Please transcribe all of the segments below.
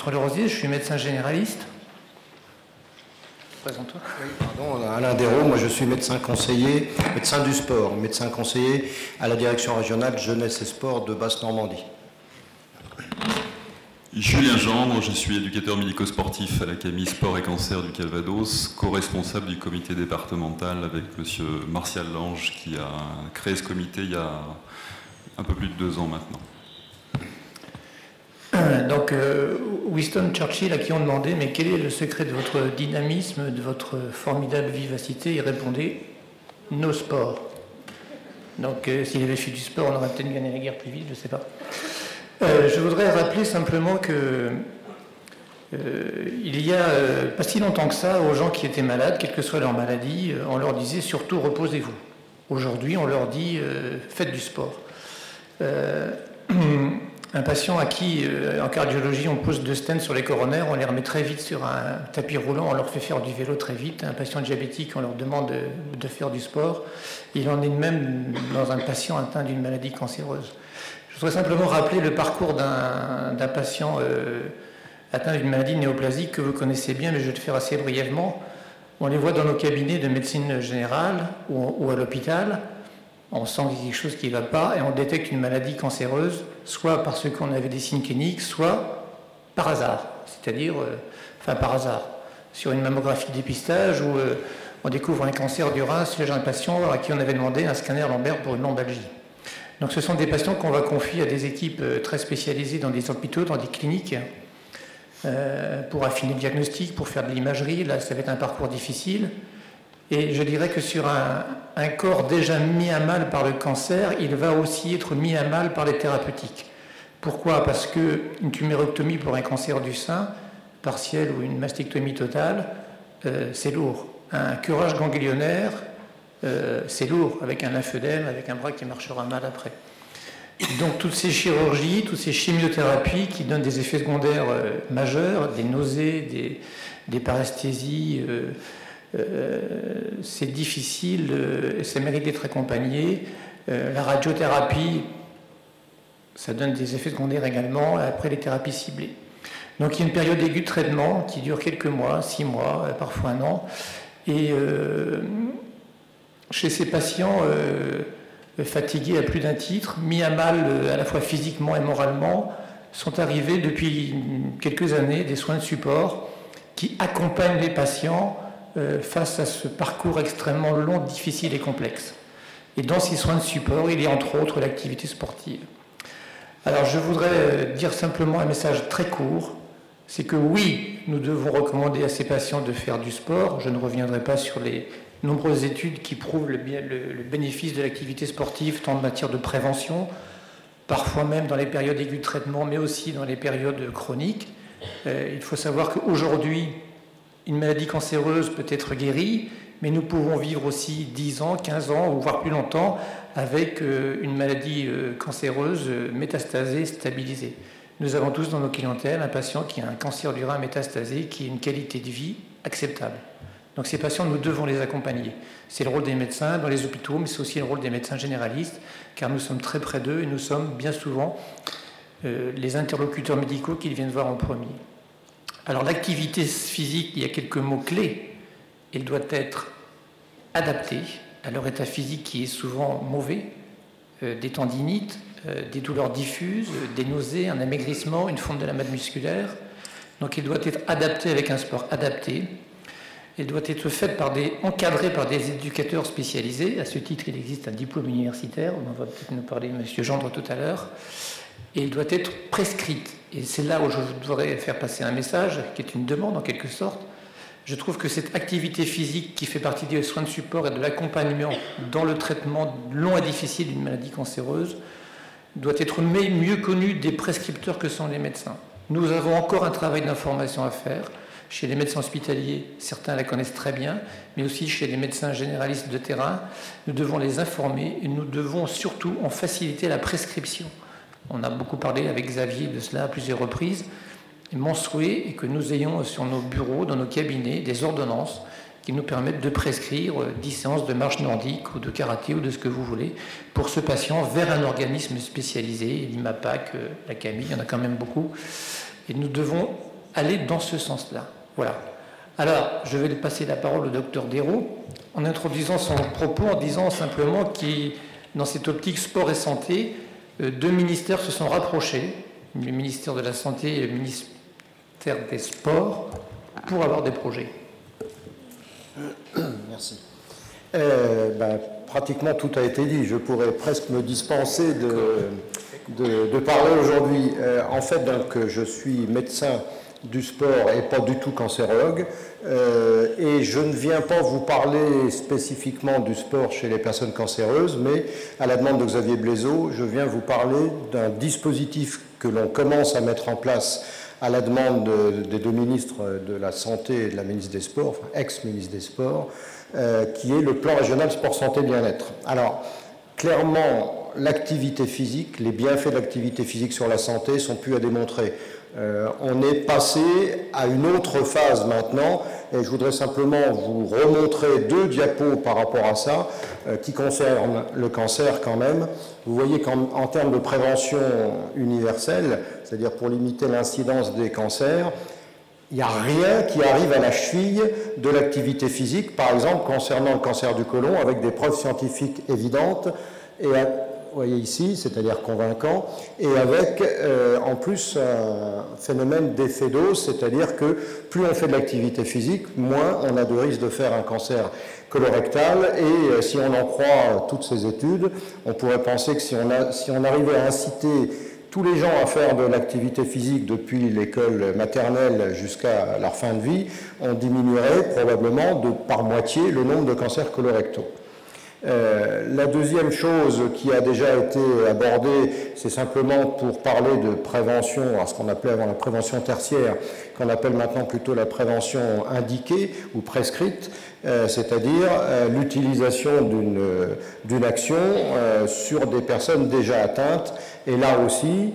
François Lerosier, je suis médecin généraliste. Présente-toi. Oui, pardon, Alain Dérault, moi je suis médecin conseiller, médecin du sport, médecin conseiller à la direction régionale jeunesse et sport de Basse-Normandie. Julien Gendre, je suis éducateur médico-sportif à la CAMI Sport et Cancer du Calvados, co-responsable du comité départemental avec monsieur Martial Lange qui a créé ce comité il y a un peu plus de 2 ans maintenant. Donc, Winston Churchill, à qui on demandait, mais quel est le secret de votre dynamisme, de votre formidable vivacité? Il répondait, nos sports. Donc, s'il avait fait du sport, on aurait peut-être gagné la guerre plus vite, je ne sais pas. Je voudrais rappeler simplement que il y a pas si longtemps que ça, aux gens qui étaient malades, quelle que soit leur maladie, on leur disait surtout reposez-vous. Aujourd'hui, on leur dit faites du sport. Un patient à qui, en cardiologie, on pose 2 stents sur les coronaires, on les remet très vite sur un tapis roulant, on leur fait faire du vélo très vite. Un patient diabétique, on leur demande de faire du sport. Il en est de même dans un patient atteint d'une maladie cancéreuse. Je voudrais simplement rappeler le parcours d'un patient atteint d'une maladie néoplasique que vous connaissez bien, mais je vais le faire assez brièvement. On les voit dans nos cabinets de médecine générale ou à l'hôpital. On sent qu'il y a quelque chose qui ne va pas et on détecte une maladie cancéreuse, soit parce qu'on avait des signes cliniques, soit par hasard. C'est-à-dire, par hasard, sur une mammographie de dépistage où on découvre un cancer du rein chez un patient à qui on avait demandé un scanner lombaire pour une lombalgie. Donc ce sont des patients qu'on va confier à des équipes très spécialisées dans des hôpitaux, dans des cliniques, pour affiner le diagnostic, pour faire de l'imagerie. Là, ça va être un parcours difficile. Et je dirais que sur un corps déjà mis à mal par le cancer, il va aussi être mis à mal par les thérapeutiques. Pourquoi? Parce qu'une tumérectomie pour un cancer du sein, partiel ou une mastectomie totale, c'est lourd. Un curage ganglionnaire, c'est lourd, avec un lymphœdème, avec un bras qui marchera mal après. Donc toutes ces chirurgies, toutes ces chimiothérapies qui donnent des effets secondaires majeurs, des nausées, des paresthésies, c'est difficile, ça mérite d'être accompagné. La radiothérapie, ça donne des effets secondaires également, après les thérapies ciblées. Donc il y a une période aiguë de traitement qui dure quelques mois, 6 mois, parfois 1 an. Et chez ces patients fatigués à plus d'un titre, mis à mal à la fois physiquement et moralement, sont arrivés depuis quelques années des soins de support qui accompagnent les patients face à ce parcours extrêmement long, difficile et complexe. Et dans ces soins de support, il y a entre autres l'activité sportive. Alors je voudrais dire simplement un message très court, c'est que oui, nous devons recommander à ces patients de faire du sport. Je ne reviendrai pas sur les nombreuses études qui prouvent le bénéfice de l'activité sportive, tant en matière de prévention, parfois même dans les périodes aiguës de traitement, mais aussi dans les périodes chroniques. Il faut savoir qu'aujourd'hui, une maladie cancéreuse peut être guérie, mais nous pouvons vivre aussi 10 ans, 15 ans, ou voire plus longtemps, avec une maladie cancéreuse métastasée, stabilisée. Nous avons tous dans nos clientèles un patient qui a un cancer du rein métastasé, qui a une qualité de vie acceptable. Donc ces patients, nous devons les accompagner. C'est le rôle des médecins dans les hôpitaux, mais c'est aussi le rôle des médecins généralistes, car nous sommes très près d'eux et nous sommes bien souvent les interlocuteurs médicaux qu'ils viennent voir en premier. Alors l'activité physique, il y a quelques mots-clés. Elle doit être adaptée à leur état physique qui est souvent mauvais, des tendinites, des douleurs diffuses, des nausées, un amaigrissement, une fonte de la masse musculaire. Donc elle doit être adaptée avec un sport adapté. Elle doit être faite encadrée par des éducateurs spécialisés. À ce titre, il existe un diplôme universitaire, on va peut-être nous parler M. Gendre tout à l'heure. Et elle doit être prescrite. Et c'est là où je voudrais faire passer un message, qui est une demande en quelque sorte. Je trouve que cette activité physique qui fait partie des soins de support et de l'accompagnement dans le traitement long et difficile d'une maladie cancéreuse doit être mieux connue des prescripteurs que sont les médecins. Nous avons encore un travail d'information à faire. Chez les médecins hospitaliers, certains la connaissent très bien, mais aussi chez les médecins généralistes de terrain. Nous devons les informer et nous devons surtout en faciliter la prescription. On a beaucoup parlé avec Xavier de cela à plusieurs reprises. Et mon souhait est que nous ayons sur nos bureaux, dans nos cabinets, des ordonnances qui nous permettent de prescrire 10 séances de marche nordique ou de karaté ou de ce que vous voulez pour ce patient vers un organisme spécialisé, l'IMAPAC, la CAMI, il y en a quand même beaucoup. Et nous devons aller dans ce sens-là. Voilà. Alors, je vais passer la parole au docteur Dérault, en introduisant son propos, en disant simplement que dans cette optique sport et santé, deux ministères se sont rapprochés, le ministère de la Santé et le ministère des Sports, pour avoir des projets. Merci. Pratiquement tout a été dit. Je pourrais presque me dispenser de parler aujourd'hui. En fait, donc, je suis médecin du sport et pas du tout cancérologue. Et je ne viens pas vous parler spécifiquement du sport chez les personnes cancéreuses, mais à la demande de Xavier Blaiseau, je viens vous parler d'un dispositif que l'on commence à mettre en place à la demande des deux ministres de la Santé et de la ministre des Sports, enfin ex-ministre des Sports, qui est le plan régional sport santé bien-être. Alors, clairement, l'activité physique, les bienfaits de l'activité physique sur la santé sont plus à démontrer. On est passé à une autre phase maintenant, et je voudrais simplement vous remontrer deux diapos par rapport à ça, qui concernent le cancer quand même. Vous voyez qu'en termes de prévention universelle, c'est-à-dire pour limiter l'incidence des cancers, il n'y a rien qui arrive à la cheville de l'activité physique, par exemple concernant le cancer du côlon, avec des preuves scientifiques évidentes, et vous voyez ici, c'est-à-dire convaincant, et avec en plus un phénomène d'effet dose, c'est-à-dire que plus on fait de l'activité physique, moins on a de risque de faire un cancer colorectal, et si on en croit toutes ces études, on pourrait penser que si on arrivait à inciter tous les gens à faire de l'activité physique depuis l'école maternelle jusqu'à leur fin de vie, on diminuerait probablement par moitié le nombre de cancers colorectaux. La deuxième chose qui a déjà été abordée, c'est simplement pour parler de prévention, ce qu'on appelait avant la prévention tertiaire, qu'on appelle maintenant plutôt la prévention indiquée ou prescrite, c'est-à-dire l'utilisation d'une action sur des personnes déjà atteintes. Et là aussi,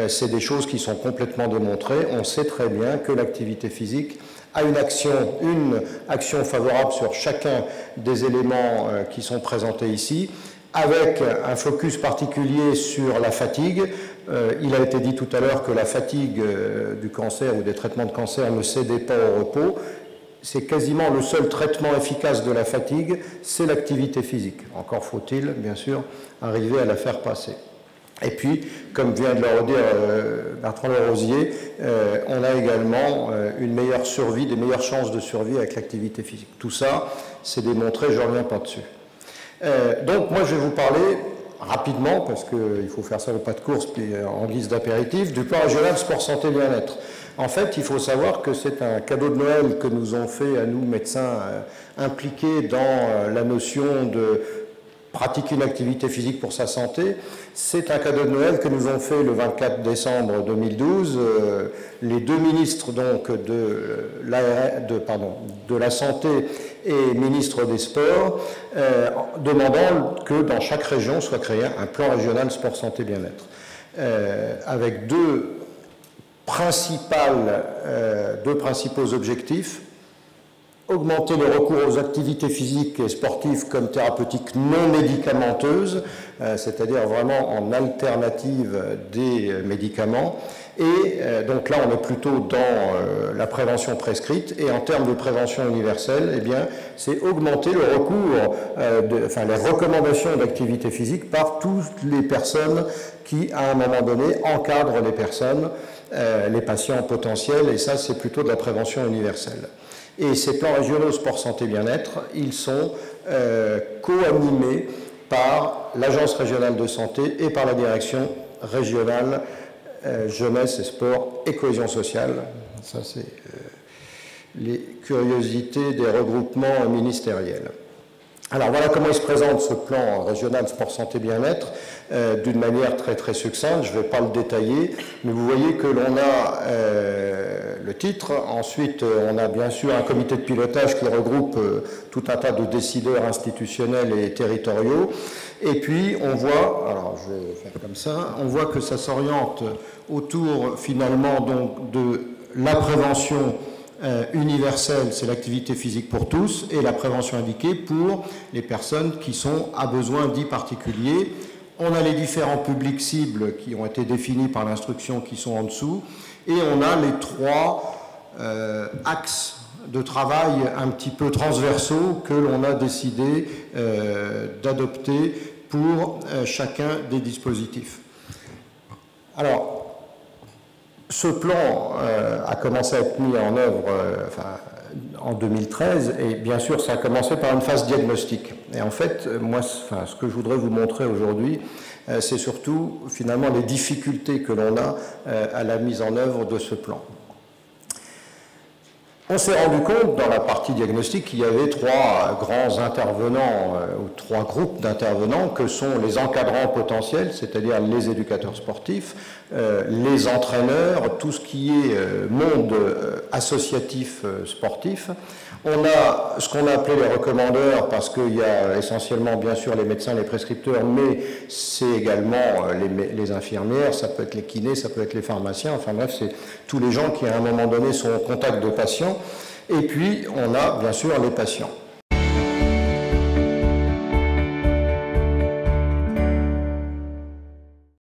c'est des choses qui sont complètement démontrées. On sait très bien que l'activité physique a une action favorable sur chacun des éléments qui sont présentés ici, avec un focus particulier sur la fatigue. Il a été dit tout à l'heure que la fatigue du cancer ou des traitements de cancer ne cédait pas au repos. C'est quasiment le seul traitement efficace de la fatigue, c'est l'activité physique. Encore faut-il, bien sûr, arriver à la faire passer. Et puis, comme vient de le redire Bertrand Lerosier, on a également une meilleure survie, des meilleures chances de survie avec l'activité physique. Tout ça, c'est démontré, je ne reviens pas dessus. Donc, moi, je vais vous parler rapidement, parce qu'il faut faire ça au pas de course, puis en guise d'apéritif, du plan régional sport santé bien-être. En fait, il faut savoir que c'est un cadeau de Noël que nous ont fait à nous, médecins, impliqués dans la notion de pratiquer une activité physique pour sa santé. C'est un cadeau de Noël que nous ont fait le 24 décembre 2012 les deux ministres donc de la Santé et ministre des Sports, demandant que dans chaque région soit créé un plan régional sport santé bien-être, avec deux principaux objectifs: augmenter le recours aux activités physiques et sportives comme thérapeutiques non médicamenteuses, c'est-à-dire vraiment en alternative des médicaments. Et donc là, on est plutôt dans la prévention prescrite. Et en termes de prévention universelle, eh bien, c'est augmenter le recours, les recommandations d'activité physique par toutes les personnes qui, à un moment donné, encadrent les personnes, les patients potentiels. Et ça, c'est plutôt de la prévention universelle. Et ces plans régionaux sport santé bien-être, ils sont co-animés par l'Agence régionale de santé et par la direction régionale jeunesse et sport et cohésion sociale. Ça, c'est les curiosités des regroupements ministériels. Alors voilà comment il se présente, ce plan régional sport santé bien-être, d'une manière très très succincte. Je ne vais pas le détailler, mais vous voyez que l'on a le titre. Ensuite, on a bien sûr un comité de pilotage qui regroupe tout un tas de décideurs institutionnels et territoriaux. Et puis on voit, alors je vais faire comme ça, on voit que ça s'oriente autour finalement donc de la prévention universelle, c'est l'activité physique pour tous, et la prévention indiquée pour les personnes qui sont à besoin dits particuliers. On a les différents publics cibles qui ont été définis par l'instruction qui sont en dessous, et on a les trois axes de travail un petit peu transversaux que l'on a décidé d'adopter pour chacun des dispositifs. Alors, ce plan a commencé à être mis en œuvre en 2013 et bien sûr ça a commencé par une phase diagnostique. Et en fait, moi, ce que je voudrais vous montrer aujourd'hui, c'est surtout finalement les difficultés que l'on a à la mise en œuvre de ce plan. On s'est rendu compte dans la partie diagnostic qu'il y avait trois grands intervenants ou trois groupes d'intervenants que sont les encadrants potentiels, c'est-à-dire les éducateurs sportifs, les entraîneurs, tout ce qui est monde associatif sportif. On a ce qu'on a appelé les recommandeurs parce qu'il y a essentiellement bien sûr les médecins, les prescripteurs, mais c'est également les infirmières, ça peut être les kinés, ça peut être les pharmaciens, enfin bref, c'est tous les gens qui à un moment donné sont au contact de patients. Et puis on a bien sûr les patients.